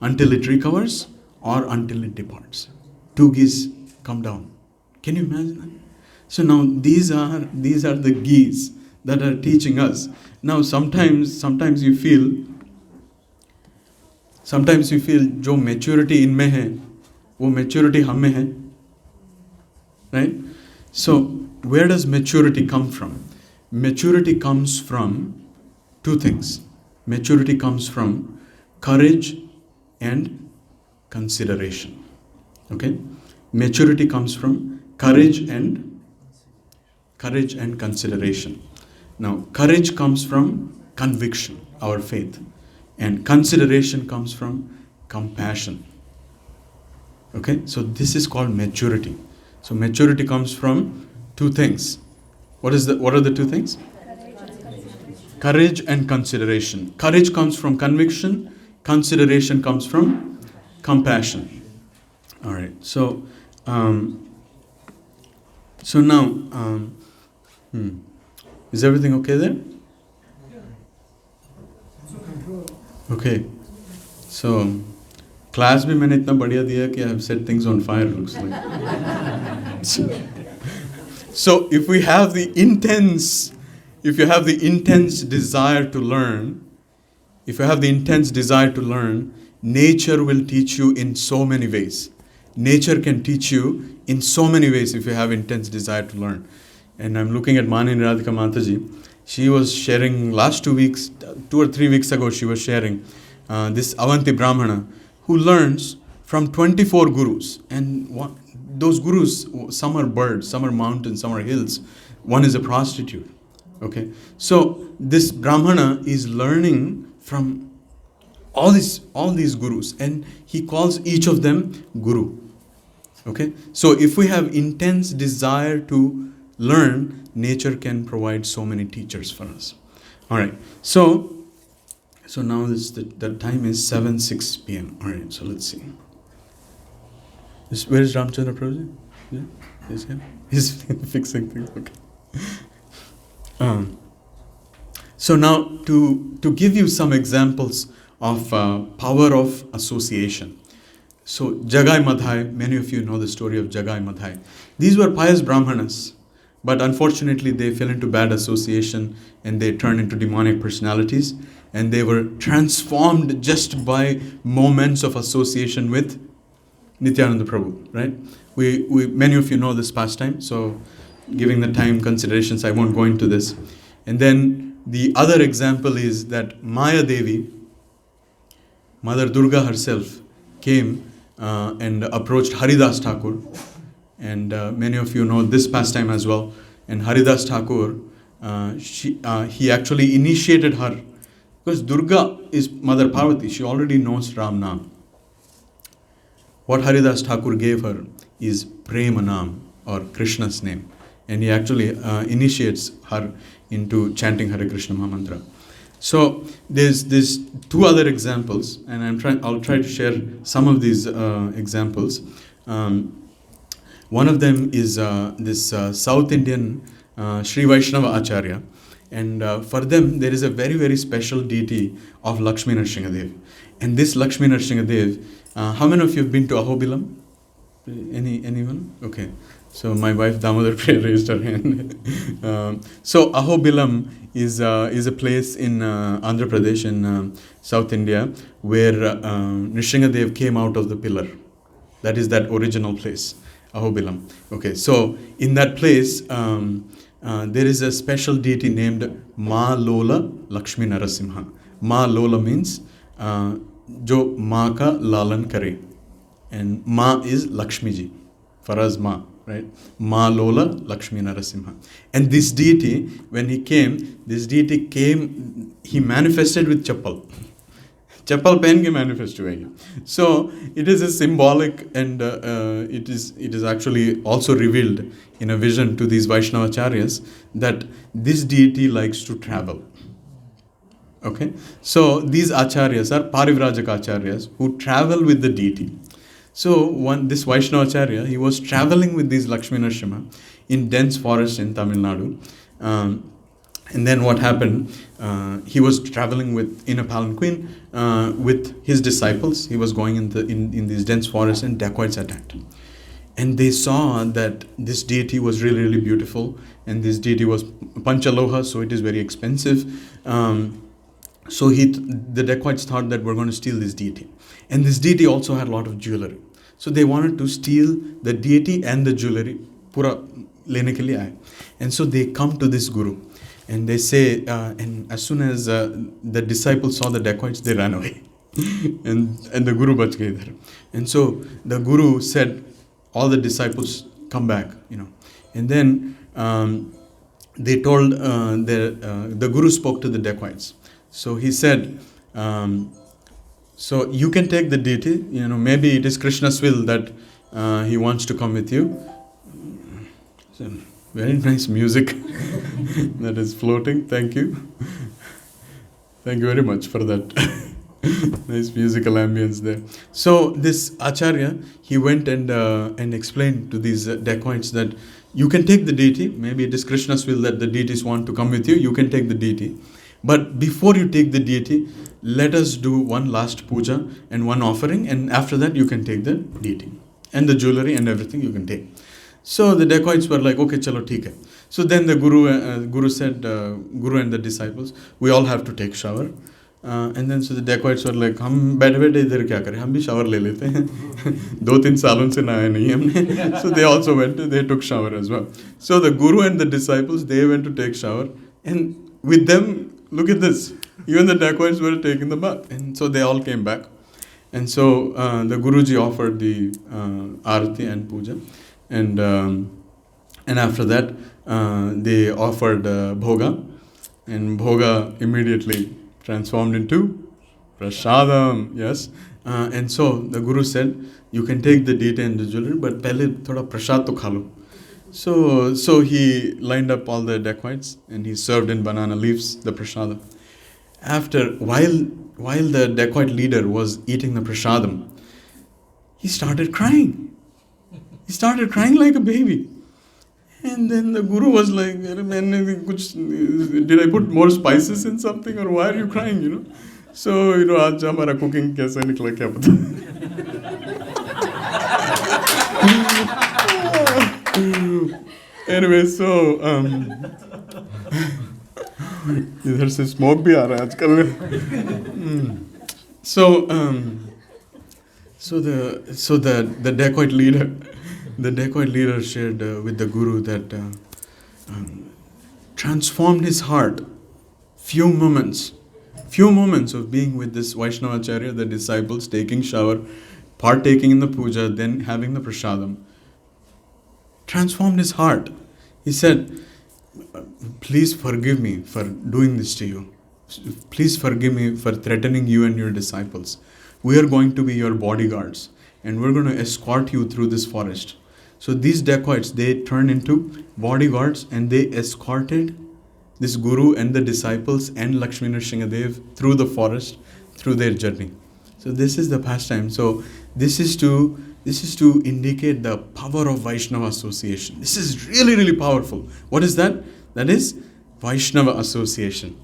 until it recovers or until it departs. 2 geese come down. Can you imagine that? So now these are the geese that are teaching us. Now sometimes you feel जो maturity इनमें है वो maturity हम में है, right? So where does maturity come from? Maturity comes from 2 things. Maturity comes from courage and consideration. Okay? Maturity comes from courage and consideration. Now, courage comes from conviction, our faith. And consideration comes from compassion. Okay? So this is called maturity. So maturity comes from 2 things. What are the 2 things? Courage and consideration. Courage comes from conviction. Consideration comes from compassion. All right. So now, is everything okay there? Okay. So class भी मैंने इतना बढ़िया दिया कि I have set things on fire. Looks like. So if you have the intense desire to learn, nature will teach you in so many ways. Nature can teach you in so many ways if you have intense desire to learn. And I'm looking at Mani Radhika Mataji. She was sharing last 2 or 3 weeks ago, she was sharing this Avanti Brahmana who learns from 24 gurus. And those gurus, some are birds, some are mountains, some are hills. One is a prostitute. Okay, so this Brahmana is learning from all these gurus, and he calls each of them guru. Okay, so if we have intense desire to learn, nature can provide so many teachers for us. All right, so now the time is 7:06 p.m. All right, so let's see. Where is Ramchandra Prabhuji? Yeah, he's here. He's fixing things. Okay. So now to give you some examples of power of association. So Jagai Madhai, many of you know the story of Jagai Madhai. These were pious Brahmanas, but unfortunately they fell into bad association and they turned into demonic personalities, and they were transformed just by moments of association with Nityananda Prabhu, right? We many of you know this pastime, so giving the time considerations, I won't go into this. And then the other example is that Maya Devi, Mother Durga herself, came and approached Haridas Thakur, and many of you know this pastime as well. And Haridas Thakur, he actually initiated her, because Durga is Mother Parvati, she already knows Ram Naam. What Haridas Thakur gave her is Prema Naam, or Krishna's name, and he actually initiates her into chanting Hare Krishna Mahamantra. So there's two other examples, and I'll try to share some of these examples. One of them is this South Indian Sri Vaishnava Acharya, and for them there is a very, very special deity of Lakshmi Nrsimhadev. And this Lakshmi Nrsimhadev, how many of you have been to Ahobilam? Anyone? Okay. So my wife Damodar Priya raised her hand. So Ahobilam is a place in Andhra Pradesh in South India where Nrsimhadev came out of the pillar. That is that original place, Ahobilam. Okay, so in that place there is a special deity named Ma Lola Lakshmi Narasimha. Ma Lola means Jo Ma ka lalan kare, and Ma is Lakshmi ji, for us Ma. Right? Ma Lola Lakshmi Narasimha. And this deity, when he came, he manifested with chappal. Chappal pen ke manifest hua. So it is a symbolic, and it is actually also revealed in a vision to these Vaishnavacharyas that this deity likes to travel. Okay? So these acharyas are Parivrajaka acharyas who travel with the deity. So this Vaishnavacharya, he was traveling with these Lakshmi Nrsimha in dense forest in Tamil Nadu. And then what happened, he was traveling in a palanquin with his disciples. He was going in these dense forests, and dacoits attacked. And they saw that this deity was really, really beautiful, and this deity was Panchaloha, so it is very expensive. So the dacoits thought that we're going to steal this deity. And this deity also had a lot of jewelry. So they wanted to steal the deity and the jewelry. Pura lene ke liye aaye. And so they come to this guru. And they say, and as soon as the disciples saw the dacoits, they ran away. and the guru bach gaye idhar. And so the guru said, all the disciples come back, And then they told, the guru spoke to the dacoits. So he said, so you can take the deity, maybe it is Krishna's will that he wants to come with you. So, very nice music that is floating. Thank you. Thank you very much for that. Nice musical ambience there. So this Acharya, he went and explained to these dacoits that you can take the deity. Maybe it is Krishna's will that the deities want to come with you. You can take the deity. But before you take the deity, let us do one last puja and one offering, and after that you can take the deity. And the jewelry and everything you can take. So the dacoits were like, okay, chalo, theek hai. So then the guru said, guru and the disciples, we all have to take shower. And then so the dacoits were like, हम बैठे बैठे इधर क्या करें, हम भी shower ले लेते हैं. 2-3 सालों से नहाए नहीं हमने. So they also went, they took shower as well. So the guru and the disciples, they went to take shower, and with them, look at this, even the dacoits were taking the bath. And so they all came back. And so the Guruji offered the arati and puja. And after that, they offered bhoga. And bhoga immediately transformed into prasadam. Yes. And so the Guru said, you can take the deity and the jewelry, but pehle thoda prasad to kha lo. So he lined up all the dacoits and he served in banana leaves the prasadam. While the dacoit leader was eating the prasadam, he started crying. He started crying like a baby. And then the guru was like, did I put more spices in something, or why are you crying, So, आज हमारा cooking कैसे निकला क्या पता. Anyway, so इधर से smoke भी आ रहा है आजकल. So the dacoit leader shared with the guru that transformed his heart. Few moments of being with this Vaishnavacharya, the disciples, taking shower, partaking in the puja, then having the prasadam, transformed his heart. He said, please forgive me for doing this to you. Please forgive me for threatening you and your disciples. We are going to be your bodyguards and we're going to escort you through this forest. So these dacoits, they turned into bodyguards and they escorted this guru and the disciples and Lakshmi Nrsimhadev through the forest, through their journey. So this is the pastime. So this is to indicate the power of Vaishnava association. This is really, really powerful. What is that? That is Vaishnava association.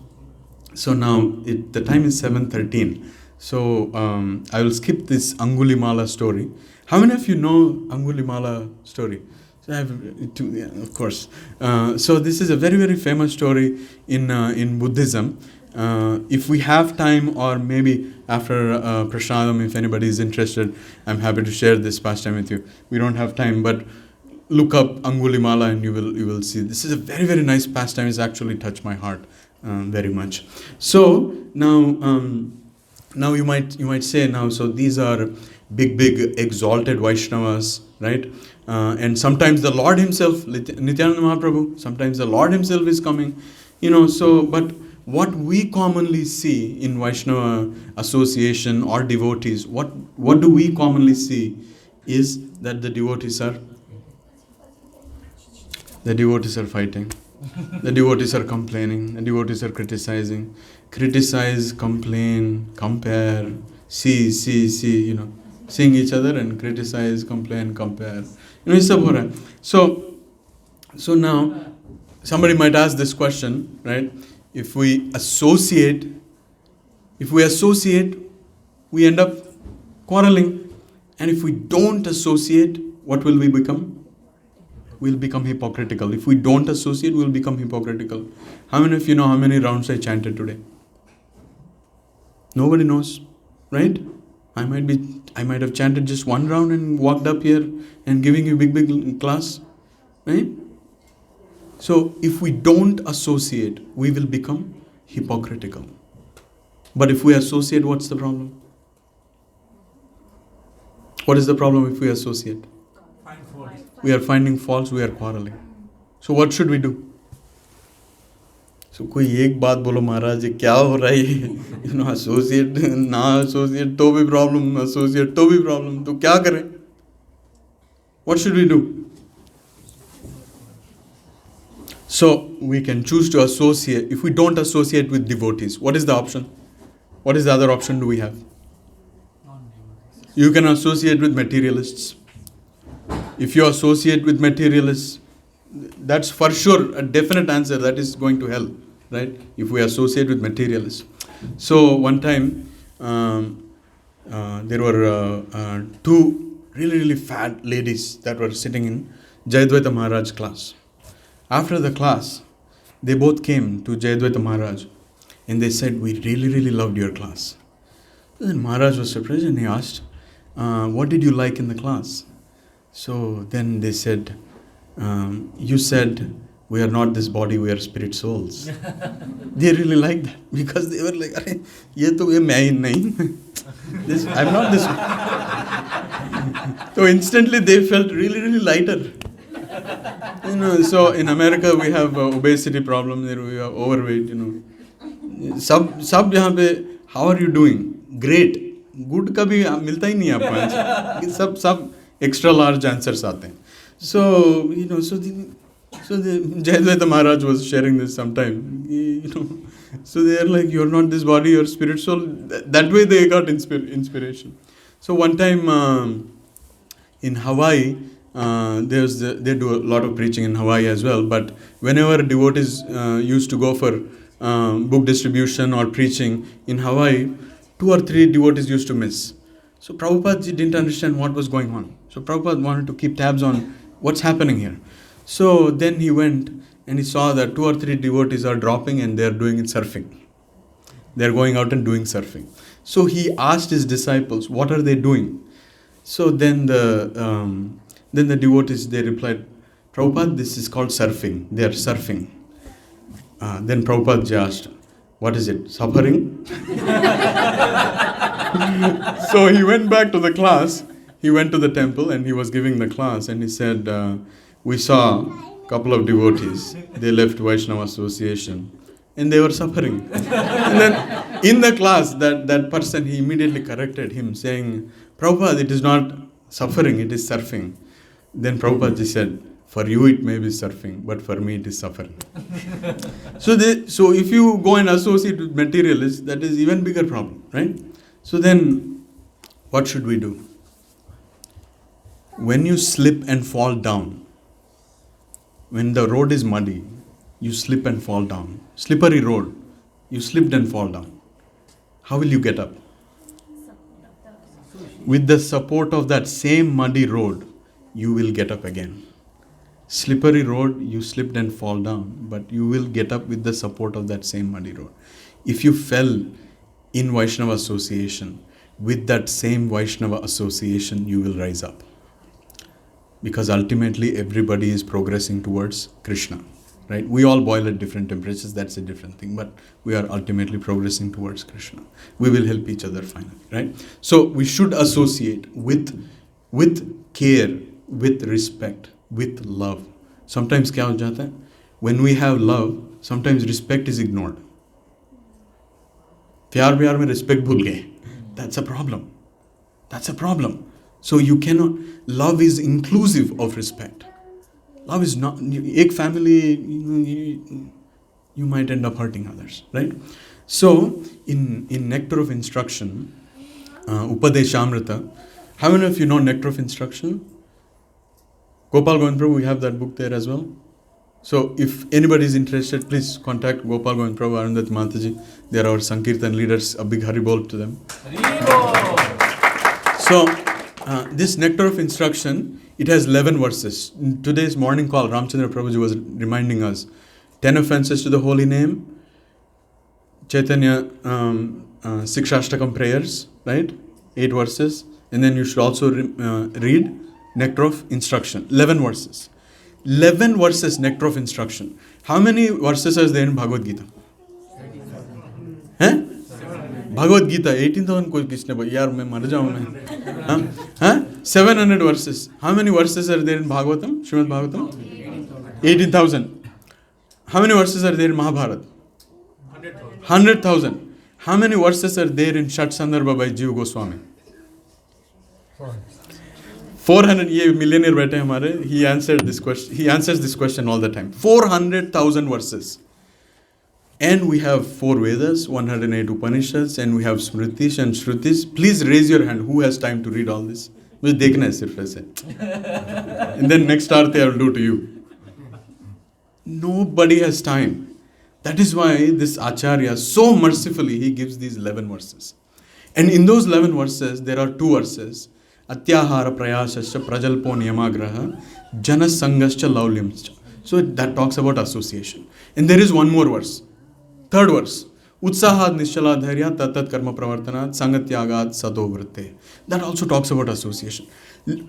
So now the time is 7:13. So I will skip this Angulimala story. How many of you know Angulimala story? So I have of course. So this is a very, very famous story in Buddhism. If we have time, or maybe after prasadam, if anybody is interested, I'm happy to share this pastime with you. We don't have time, but look up Angulimala and you will see. This is a very, very nice pastime. It's actually touched my heart very much. So now you might say now. So these are big exalted Vaishnavas, right? And sometimes the Lord Himself, Nityananda Mahaprabhu, sometimes the Lord Himself is coming. So but what we commonly see in Vaishnava association or devotees, what do we commonly see is that the devotees are fighting, the devotees are complaining, the devotees are criticizing, criticize, complain, compare, see, seeing each other and criticize, complain, compare. It's सब हो रहा है. So now somebody might ask this question, right? If we associate, we end up quarreling. And if we don't associate, what will we become? We'll become hypocritical. If we don't associate, we'll become hypocritical. How many of you know how many rounds I chanted today? Nobody knows, right? I might have chanted just one round and walked up here and giving you big class, right? So if we don't associate, we will become hypocritical. But if we associate, what's the problem? What is the problem if we associate? We are finding faults, we are quarreling. So what should we do? So कोई एक बात बोलो महाराज ये क्या हो रहा है? Associate ना associate तो भी problem, associate तो भी problem. तो क्या करें? What should we do? So we can choose to associate. If we don't associate with devotees, what is the option? What is the other option do we have? You can associate with materialists. If you associate with materialists, that's for sure a definite answer. That is going to hell, right? If we associate with materialists. So one time there were two really fat ladies that were sitting in Jayadvaita Maharaj class. After the class, they both came to Jayadvaita Maharaj and they said, we really loved your class. Then Maharaj was surprised and he asked, what did you like in the class? So then they said, you said we are not this body, we are spirit souls. They really liked that because they were like, "Arey, ye to ye main nahi." I'm not this. So instantly they felt really lighter. So in America we have obesity problem, there we have overweight. Sab यहाँ पे, how are you doing? Great. Good का भी मिलता ही नहीं आपको answer. सब extra large answers आते हैं. So the Jayadvaita Maharaj was sharing this sometime. So they are like, you're not this body, you're spirit soul. That way they got inspiration. So one time in Hawaii, they do a lot of preaching in Hawaii as well. But whenever devotees used to go for book distribution or preaching in Hawaii, 2 or 3 devotees used to miss. So Prabhupada ji didn't understand what was going on. So Prabhupada wanted to keep tabs on what's happening here. So then he went and he saw that 2 or 3 devotees are dropping and they're doing surfing. They're going out and doing surfing. So he asked his disciples, what are they doing? So then the devotees, they replied, Prabhupada, this is called surfing. They are surfing. Then Prabhupada ji asked, what is it? Suffering? So he went back to the class. He went to the temple and he was giving the class and he said, we saw a couple of devotees. They left Vaishnava Association and they were suffering. And then in the class, that person, he immediately corrected him saying, Prabhupada, it is not suffering, it is surfing. Then Prabhupada ji said, for you it may be surfing, but for me it is suffering. So if you go and associate with materialists, that is even bigger problem, right? So then, what should we do? When you slip and fall down, when the road is muddy, you slip and fall down. Slippery road, you slipped and fall down. How will you get up? With the support of that same muddy road, you will get up again. Slippery road, you slipped and fall down, but you will get up with the support of that same muddy road. If you fell in Vaishnava Association, with that same Vaishnava Association, you will rise up. Because ultimately, everybody is progressing towards Krishna, right? We all boil at different temperatures, that's a different thing, but we are ultimately progressing towards Krishna. We will help each other finally, right? So we should associate with care, with respect, with love. Sometimes क्या हो जाता है? When we have love, sometimes respect is ignored. प्यार में respect भूल गए. That's a problem. That's a problem. So you cannot, love is inclusive of respect. Love is not, एक family, you might end up hurting others, right? So in Nectar of Instruction, Upadeshamrita, how many of you know Nectar of Instruction? Gopal Govind Prabhu, we have that book there as well. So if anybody is interested, please contact Gopal Govind Prabhu, Arundat Mataji. They are our Sankirtan leaders. A big Haribol to them. So this Nectar of Instruction, it has 11 verses. In today's morning call, Ramchandra Prabhuji was reminding us 10 offenses to the holy name, Chaitanya Sikshashtakam prayers, right? 8 verses. And then you should also read Nectar of Instruction. 11 verses. 11 verses, Nectar of Instruction. How many verses are there in Bhagavad Gita? Bhagavad Gita, 18,000 कोई किसने बोला यार मैं मर जाऊँ मैं 700 verses. How many verses are there in Bhagavatam? Srimad Bhagavatam? 18,000. How many verses are there in Mahabharata? 100,000. How many verses are there in Shat Sandarbha by Jiva Goswami? 400. ये millionaire बैठे हमारे. He answered this question. He answers this question all the time. 400,000 verses. And we have 4 Vedas, 108 Upanishads, and we have Smritis and Shrutis. Please raise your hand. Who has time to read all this? मुझे देखना है सिर्फ ऐसे. And then next Aarti I will do to you. Nobody has time. That is why this Acharya, so mercifully, he gives these 11 verses. And in those 11 verses, there are 2 verses. Atyahara prayasascha prajalpo niyamagraha janasangascha laulyamscha. So that talks about association. And there is one more verse. 3rd verse. Utsahad nischala dharya tatat karma pravartanat sangatyagad sadovritte. That also talks about association.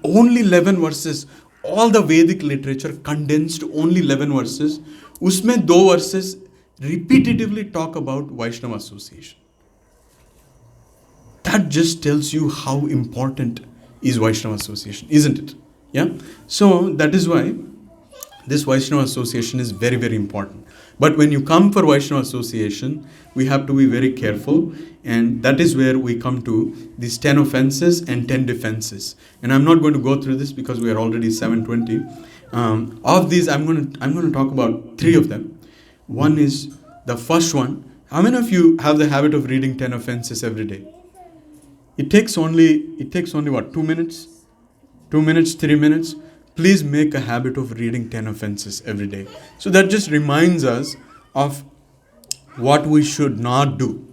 Only 11 verses. All the Vedic literature condensed, only 11 verses. Usme 2 verses repetitively talk about Vaishnava association. That just tells you how important is Vaishnava association, isn't it? Yeah. So that is why this Vaishnava association is very, very important. But when you come for Vaishnava association, we have to be very careful, and that is where we come to these 10 offenses and 10 defenses. And I'm not going to go through this because we are already 7:20. Of these, I'm going to talk about 3 of them. One is the first one. How many of you have the habit of reading 10 offenses every day? It takes only what, 2 minutes? 2 minutes, 3 minutes? Please make a habit of reading 10 offenses every day. So that just reminds us of what we should not do.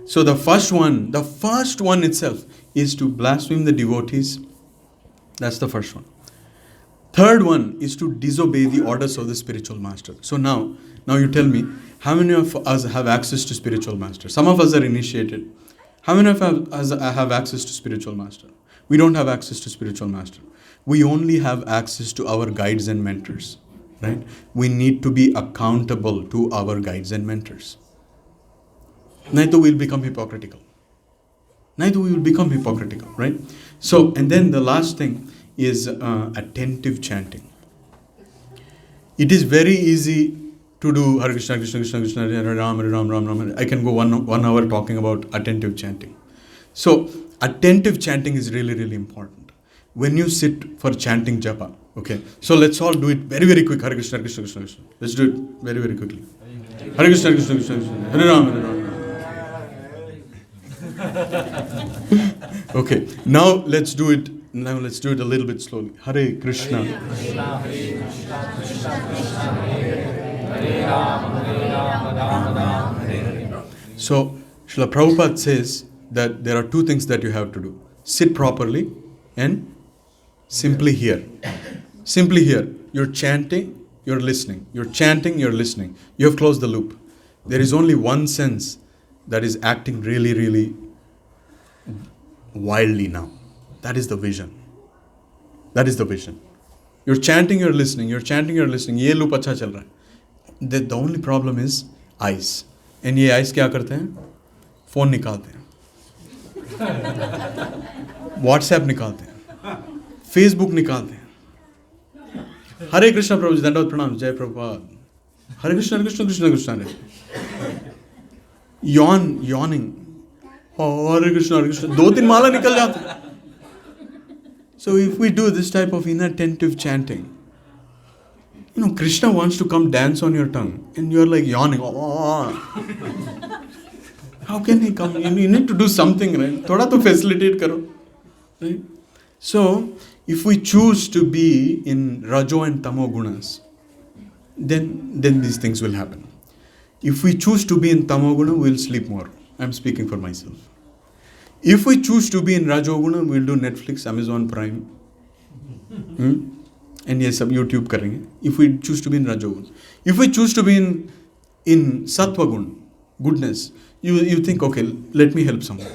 So the first one itself is to blaspheme the devotees. That's the first one. Third one is to disobey the orders of the spiritual master. So now you tell me, how many of us have access to spiritual master? Some of us are initiated. How many of us have access to spiritual master? We don't have access to spiritual master. We only have access to our guides and mentors, right? We need to be accountable to our guides and mentors. Neither will become hypocritical. Right? So, and then the last thing is attentive chanting. It is very easy to do Hare Krishna, Krishna Krishna, Krishna, Hare Ram, Hare Ram, Ram Ram. I can go one hour talking about attentive chanting. So, attentive chanting is really, really important. When you sit for chanting japa, okay, so let's all do it very, very quick. Hare Krishna, Krishna Krishna, Krishna. Let's do it very, very quickly. Hare Krishna, Krishna Krishna, Krishna. Hare Ram, Hare Ram. Okay, now let's do it a little bit slowly. Hare Krishna. So, Srila Prabhupada says that there are two things that you have to do. Sit properly and simply hear. Simply hear. You're chanting, you're listening. You're chanting, you're listening. You have closed the loop. There is only one sense that is acting really, really wildly now. That is the vision. You're chanting, you're listening. You're chanting, you're listening. ये loop अच्छा चल रहा है. The only problem is eyes. And ये eyes क्या करते हैं? Phone निकालते हैं. WhatsApp निकालते हैं. Facebook निकालते हैं. हरे कृष्णा प्रभु जी दंडवत प्रणाम जय प्रभुपाद. हरे Krishna Krishna Krishna Krishna yawning. Hare Krishna, Hare Krishna. 2-3 माला निकल जाते हैं. So if we do this type of inattentive chanting, Krishna wants to come dance on your tongue and you're like yawning. How can he come? You need to do something, right? Thoda to facilitate karo. Right? So if we choose to be in Rajo and Tamo gunas, then these things will happen. If we choose to be in Tamoguna, we'll sleep more. I'm speaking for myself. If we choose to be in Rajoguna, we'll do Netflix, Amazon Prime. And yes, sub YouTube karenge. If we choose to be in Rajoguna. If we choose to be in Sattvagun, goodness, you think, okay, let me help someone.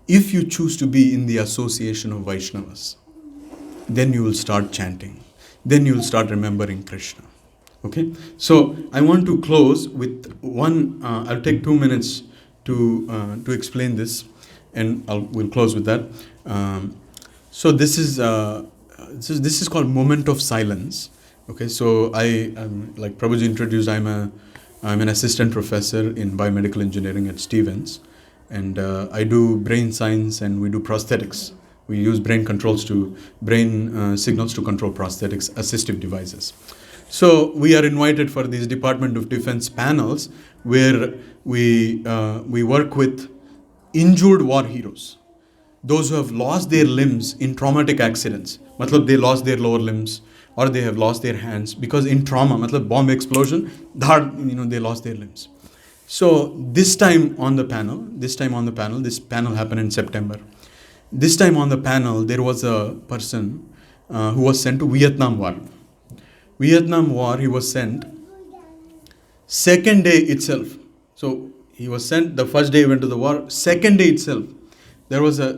If you choose to be in the association of Vaishnavas, then you will start chanting. Then you will start remembering Krishna. Okay, so I want to close with one. I'll take 2 minutes to explain this, and we'll close with that. So this is called moment of silence. Okay, so like Prabhuji introduced, I'm an assistant professor in biomedical engineering at Stevens, and I do brain science and we do prosthetics. We use brain signals to control prosthetics, assistive devices. So we are invited for these Department of Defense panels where we work with injured war heroes, those who have lost their limbs in traumatic accidents. Matlab they lost their lower limbs or they have lost their hands because in trauma, matlab bomb explosion, they lost their limbs. So this time on the panel, this panel happened in September. This time on the panel, there was a person who was sent to Vietnam War. He was sent second day itself. So he was sent the first day he went to the war. Second day itself,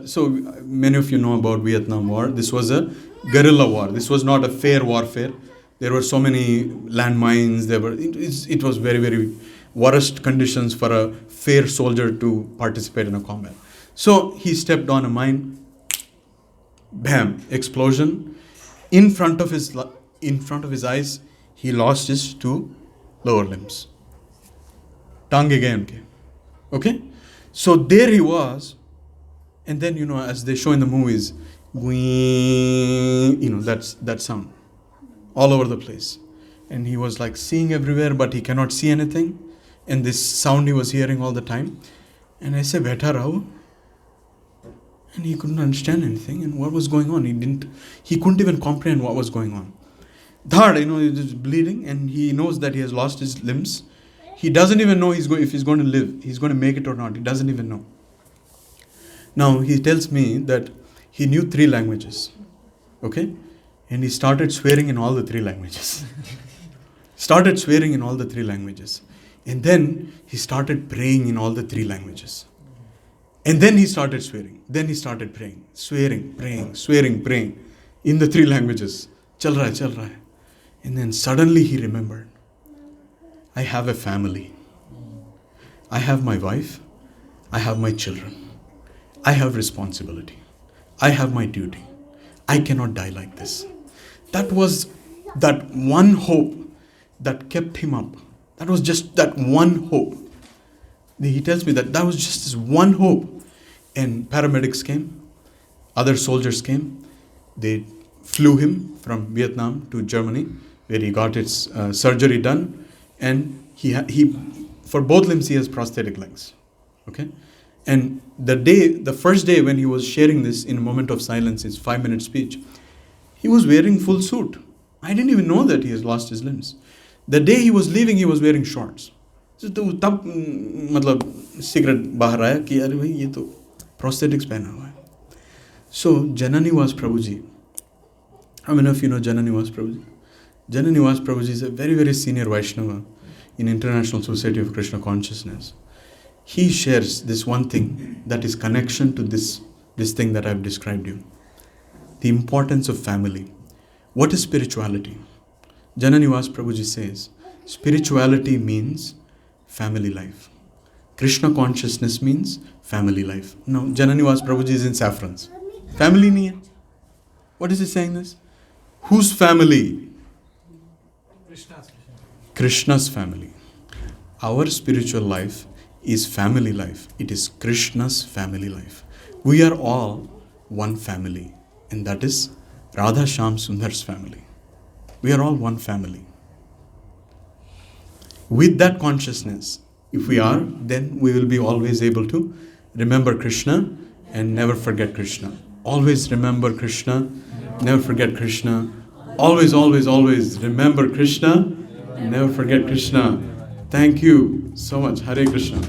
so many of you know about Vietnam War. This was a guerrilla war. This was not a fair warfare. There were so many landmines. It was very, very worst conditions for a fair soldier to participate in a combat. So he stepped on a mine. Bam! Explosion. In front of his eyes, he lost his 2 lower limbs. Tongue again. Okay? So there he was. And then, as they show in the movies, that sound all over the place. And he was like seeing everywhere, but he cannot see anything. And this sound he was hearing all the time. And I said, Beta Rao. And he couldn't understand anything and what was going on. He couldn't even comprehend what was going on. Dhad, he's bleeding, and he knows that he has lost his limbs. He doesn't even know if he's going to live, he's going to make it or not. He doesn't even know. Now, he tells me that he knew 3 languages. Okay? And he started swearing in all the 3 languages. Started swearing in all the 3 languages. And then he started praying in all the 3 languages. And then he started swearing. Then he started praying. Swearing, praying, swearing, praying. In the 3 languages. Chal raha hai, chal raha hai. And then suddenly he remembered. I have a family. I have my wife. I have my children. I have responsibility. I have my duty. I cannot die like this. That was that one hope that kept him up. That was just that one hope. He tells me that was just this one hope. And paramedics came. Other soldiers came. They flew him from Vietnam to Germany, where he got his surgery done. And he for both limbs, he has prosthetic legs. Okay? And the first day when he was sharing this in a moment of silence, his 5-minute speech, he was wearing full suit. I didn't even know that he has lost his limbs. The day he was leaving, he was wearing shorts. So तब मतलब cigarette बाहर आया कि अरे भाई ये तो prosthetics पहना हुआ है. So Jananivas Prabhuji, how many of you know Jananivas Prabhuji? Jananivas Prabhuji is a very, very senior Vaishnava in International Society of Krishna Consciousness. He shares this one thing that is connection to this thing that I've described you. The importance of family. What is spirituality? Jananivas Prabhuji says, spirituality means family life. Krishna consciousness means family life. Now, Jananivas Prabhuji is in saffrons. Family nahi hai. What is he saying this? Whose family? Krishna's family. Our spiritual life is family life. It is Krishna's family life. We are all one family, and that is Radha Shyam Sundar's family. We are all one family. With that consciousness, if we are, then we will be always able to remember Krishna and never forget Krishna. Always remember Krishna, never forget Krishna. Always, always, always remember Krishna, never forget Krishna. Thank you so much. Hare Krishna.